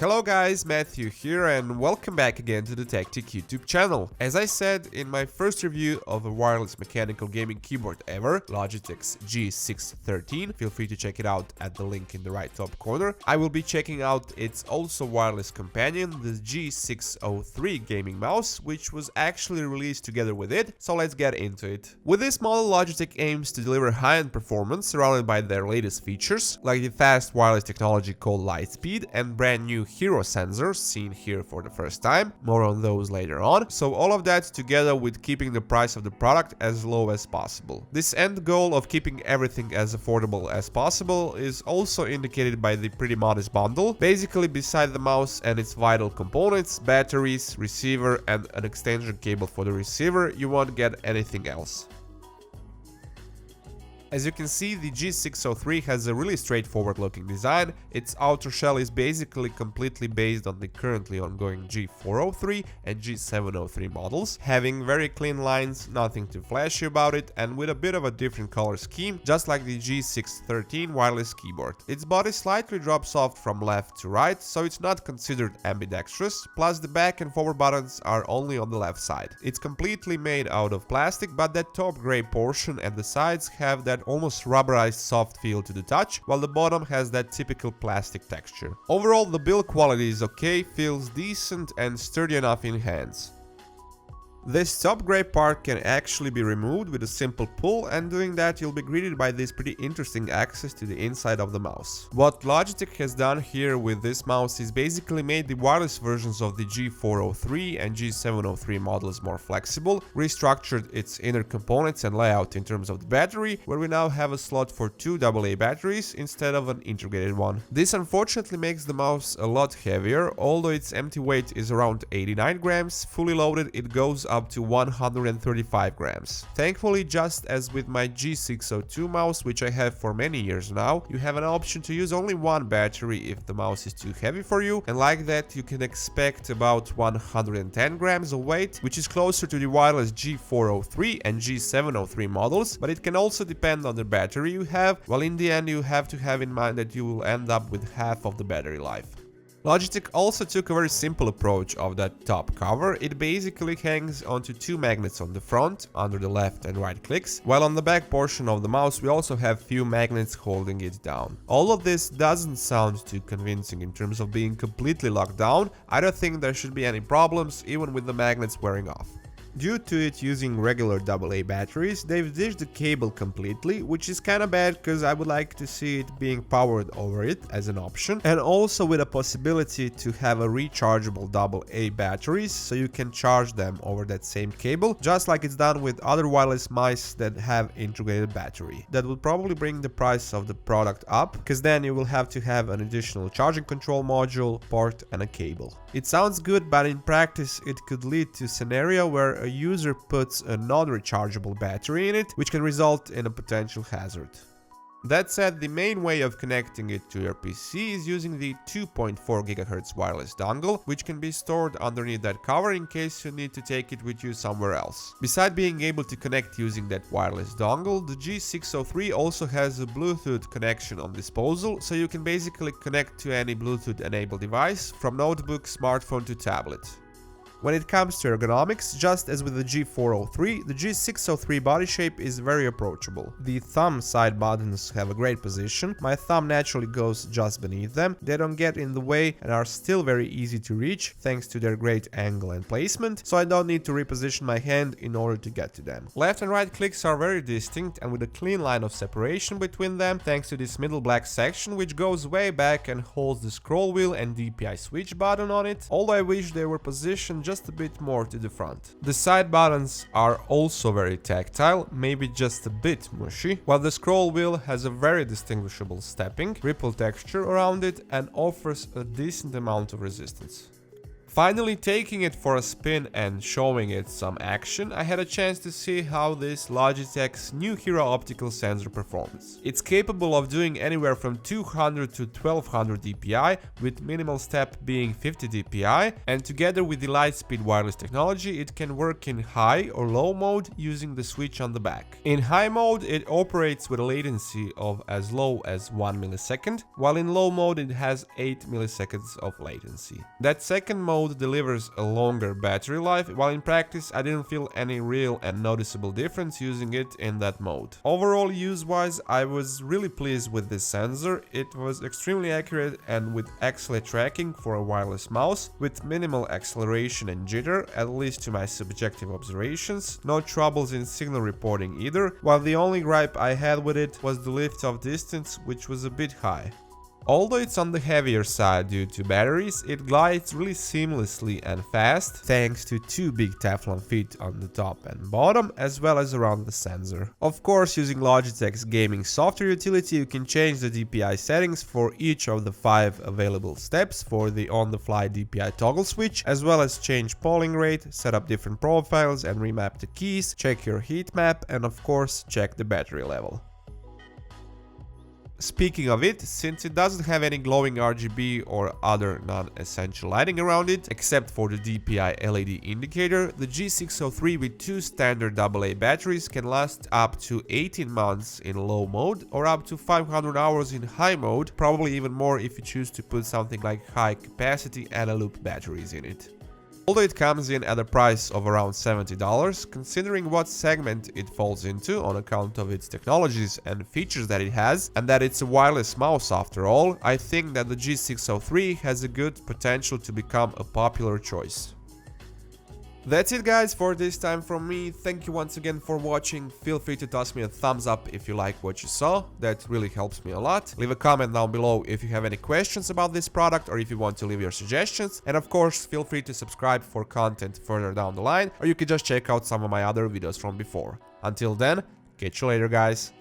Hello guys, Matthew here and welcome back again to the Tech YouTube channel. As I said in my first review of a wireless mechanical gaming keyboard ever, Logitech's G613, feel free to check it out at the link in the right top corner, I will be checking out its also wireless companion, the G603 gaming mouse, which was actually released together with it, so let's get into it. With this model, Logitech aims to deliver high-end performance surrounded by their latest features, like the fast wireless technology called Lightspeed and brand new Hero sensors seen here for the first time, more on those later on. So all of that together with keeping the price of the product as low as possible. This end goal of keeping everything as affordable as possible is also indicated by the pretty modest bundle. Basically, beside the mouse and its vital components, batteries, receiver and an extension cable for the receiver, you won't get anything else. As you can see, the G603 has a really straightforward looking design. Its outer shell is basically completely based on the currently ongoing G403 and G703 models, having very clean lines, nothing too flashy about it, and with a bit of a different color scheme, just like the G613 wireless keyboard. Its body slightly drops off from left to right, so it's not considered ambidextrous, plus the back and forward buttons are only on the left side. It's completely made out of plastic, but that top gray portion and the sides have that almost rubberized soft feel to the touch, while the bottom has that typical plastic texture. Overall, the build quality is okay, feels decent and sturdy enough in hands. This top gray part can actually be removed with a simple pull, and doing that you'll be greeted by this pretty interesting access to the inside of the mouse. What Logitech has done here with this mouse is basically made the wireless versions of the G403 and G703 models more flexible, restructured its inner components and layout in terms of the battery, where we now have a slot for two AA batteries instead of an integrated one. This unfortunately makes the mouse a lot heavier, although its empty weight is around 89 grams, fully loaded it goes up to 135 grams. Thankfully, just as with my G602 mouse, which I have for many years now, you have an option to use only one battery if the mouse is too heavy for you, and like that you can expect about 110 grams of weight, which is closer to the wireless G403 and G703 models, but it can also depend on the battery you have, while in the end you have to have in mind that you will end up with half of the battery life. Logitech also took a very simple approach of that top cover. It basically hangs onto two magnets on the front, under the left and right clicks, while on the back portion of the mouse we also have few magnets holding it down. All of this doesn't sound too convincing in terms of being completely locked down. I don't think there should be any problems even with the magnets wearing off. Due to it using regular AA batteries, they've ditched the cable completely, which is kinda bad because I would like to see it being powered over it as an option, and also with a possibility to have a rechargeable AA batteries so you can charge them over that same cable, just like it's done with other wireless mice that have integrated battery. That would probably bring the price of the product up, because then you will have to have an additional charging control module, port and a cable. It sounds good, but in practice it could lead to a scenario where a user puts a non-rechargeable battery in it, which can result in a potential hazard. That said, the main way of connecting it to your PC is using the 2.4 GHz wireless dongle, which can be stored underneath that cover in case you need to take it with you somewhere else. Besides being able to connect using that wireless dongle, the G603 also has a Bluetooth connection on disposal, so you can basically connect to any Bluetooth-enabled device, from notebook, smartphone to tablet. When it comes to ergonomics, just as with the G403, the G603 body shape is very approachable. The thumb side buttons have a great position, my thumb naturally goes just beneath them, they don't get in the way and are still very easy to reach thanks to their great angle and placement, so I don't need to reposition my hand in order to get to them. Left and right clicks are very distinct and with a clean line of separation between them thanks to this middle black section which goes way back and holds the scroll wheel and DPI switch button on it, although I wish they were positioned just a bit more to the front. The side buttons are also very tactile, maybe just a bit mushy, while the scroll wheel has a very distinguishable stepping, ripple texture around it and offers a decent amount of resistance. Finally, taking it for a spin and showing it some action, I had a chance to see how this Logitech's new Hero optical sensor performs. It's capable of doing anywhere from 200 to 1200 dpi, with minimal step being 50 dpi, and together with the Lightspeed wireless technology, it can work in high or low mode using the switch on the back. In high mode, it operates with a latency of as low as 1 millisecond, while in low mode it has 8 milliseconds of latency. That second mode delivers a longer battery life, while in practice I didn't feel any real and noticeable difference using it in that mode. Overall, use-wise, I was really pleased with this sensor. It was extremely accurate and with excellent tracking for a wireless mouse, with minimal acceleration and jitter, at least to my subjective observations. No troubles in signal reporting either, while the only gripe I had with it was the lift-off distance, which was a bit high. Although it's on the heavier side due to batteries, it glides really seamlessly and fast thanks to two big Teflon feet on the top and bottom, as well as around the sensor. Of course, using Logitech's gaming software utility, you can change the DPI settings for each of the 5 available steps for the on-the-fly DPI toggle switch, as well as change polling rate, set up different profiles and remap the keys, check your heat map, and of course check the battery level. Speaking of it, since it doesn't have any glowing RGB or other non-essential lighting around it, except for the DPI LED indicator, the G603 with 2 standard AA batteries can last up to 18 months in low mode or up to 500 hours in high mode, probably even more if you choose to put something like high capacity analoop batteries in it. Although it comes in at a price of around $70, considering what segment it falls into on account of its technologies and features that it has, and that it's a wireless mouse after all, I think that the G603 has a good potential to become a popular choice. That's it guys for this time from me. Thank you once again for watching. Feel free to toss me a thumbs up if you like what you saw. That really helps me a lot. Leave a comment down below if you have any questions about this product or if you want to leave your suggestions. And of course, feel free to subscribe for content further down the line, or you can just check out some of my other videos from before. Until then, catch you later guys.